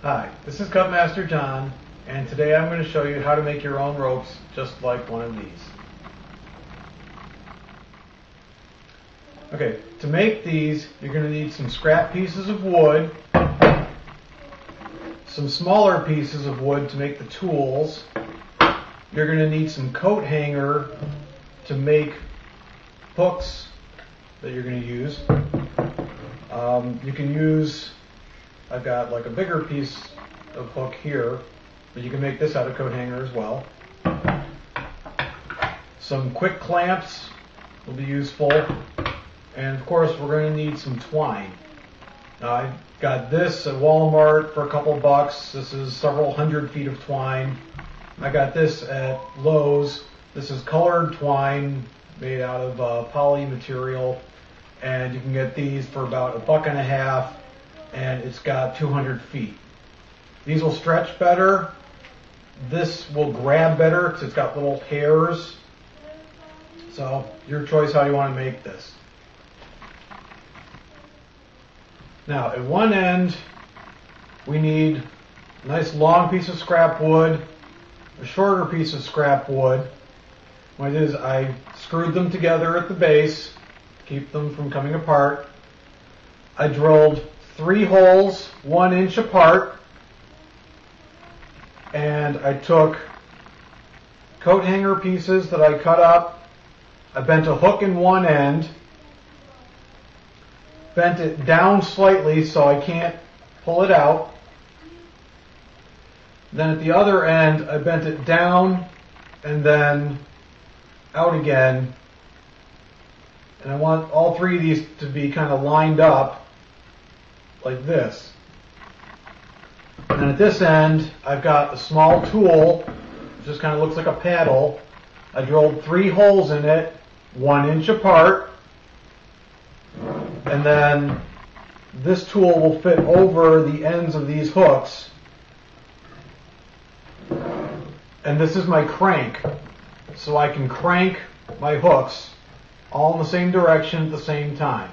Hi, this is Cutmaster John, and today I'm going to show you how to make your own ropes just like one of these. Okay, to make these, you're going to need some scrap pieces of wood, some smaller pieces of wood to make the tools. You're going to need some coat hanger to make hooks that you're going to use. You can use, I've got like a bigger piece of hook here, but you can make this out of coat hanger as well. Some quick clamps will be useful, and of course we're going to need some twine. Now I got this at Walmart for a couple bucks. This is several hundred feet of twine. I got this at Lowe's. This is colored twine made out of poly material, and you can get these for about $1.50, and it's got 200 feet. These will stretch better. This will grab better because it's got little hairs. So your choice how you want to make this. Now at one end we need a nice long piece of scrap wood, a shorter piece of scrap wood. What I did is I screwed them together at the base, keep them from coming apart. I drilled 3 holes 1 inch apart, and I took coat hanger pieces that I cut up. I bent a hook in one end, bent it down slightly so I can't pull it out. Then at the other end I bent it down and then out again, and I want all 3 of these to be kind of lined up like this. And at this end I've got a small tool, it just kind of looks like a paddle. I drilled 3 holes in it 1 inch apart, and then this tool will fit over the ends of these hooks, and this is my crank, so I can crank my hooks all in the same direction at the same time.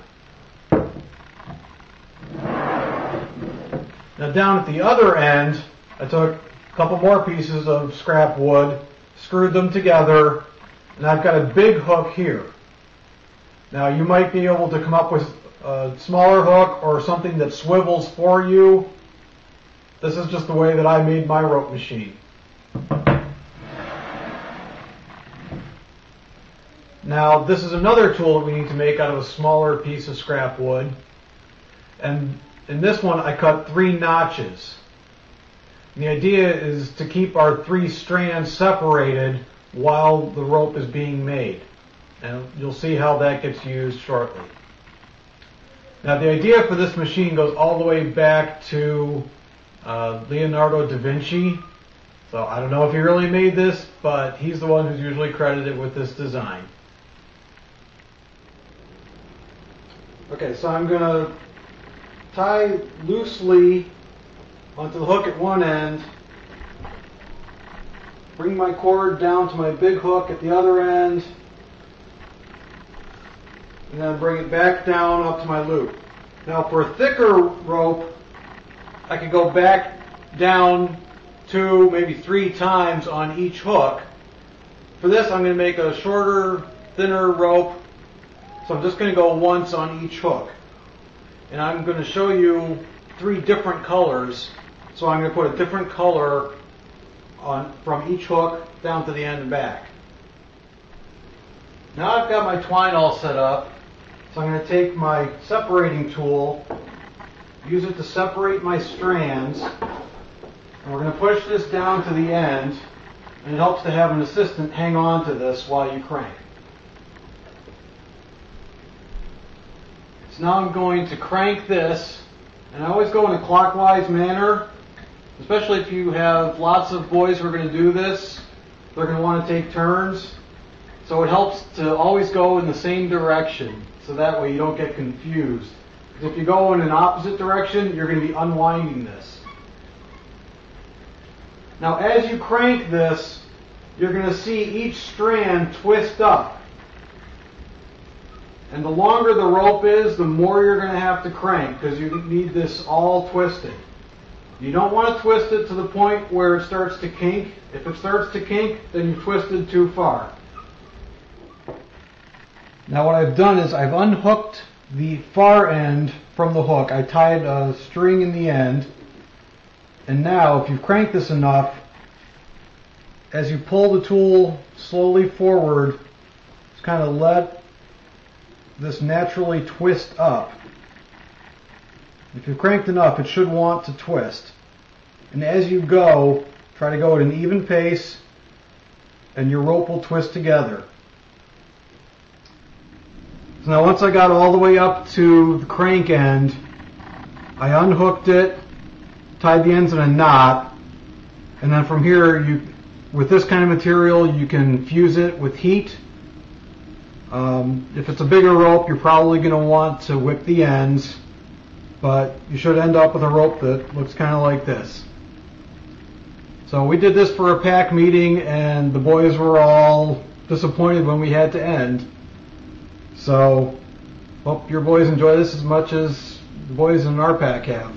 Now down at the other end, I took a couple more pieces of scrap wood, screwed them together, and I've got a big hook here. Now you might be able to come up with a smaller hook or something that swivels for you. This is just the way that I made my rope machine. Now this is another tool that we need to make out of a smaller piece of scrap wood, and in this one I cut 3 notches. And the idea is to keep our 3 strands separated while the rope is being made, and you'll see how that gets used shortly. Now the idea for this machine goes all the way back to Leonardo da Vinci. So I don't know if he really made this, but he's the one who's usually credited with this design. Okay, so I'm going to tie loosely onto the hook at one end, bring my cord down to my big hook at the other end, and then bring it back down up to my loop. Now for a thicker rope, I could go back down 2, maybe 3 times on each hook. For this I'm going to make a shorter, thinner rope, so I'm just going to go once on each hook. And I'm going to show you 3 different colors, so I'm going to put a different color on from each hook down to the end and back. Now I've got my twine all set up, so I'm going to take my separating tool, use it to separate my strands, and we're going to push this down to the end, and it helps to have an assistant hang on to this while you crank. So now I'm going to crank this, and I always go in a clockwise manner, especially if you have lots of boys who are going to do this. They're going to want to take turns. So it helps to always go in the same direction, so that way you don't get confused. Because if you go in an opposite direction, you're going to be unwinding this. Now as you crank this, you're going to see each strand twist up. And the longer the rope is, the more you're going to have to crank, because you need this all twisted. You don't want to twist it to the point where it starts to kink. If it starts to kink, then you've twisted too far. Now what I've done is I've unhooked the far end from the hook. I tied a string in the end. And now if you crank this enough, as you pull the tool slowly forward, just kind of let this naturally twist up. If you've cranked enough, it should want to twist. And as you go, try to go at an even pace, and your rope will twist together. So now once I got all the way up to the crank end, I unhooked it, tied the ends in a knot, and then from here, with this kind of material, you can fuse it with heat. If it's a bigger rope, you're probably going to want to whip the ends, but you should end up with a rope that looks kind of like this. So we did this for a pack meeting, and the boys were all disappointed when we had to end. So hope your boys enjoy this as much as the boys in our pack have.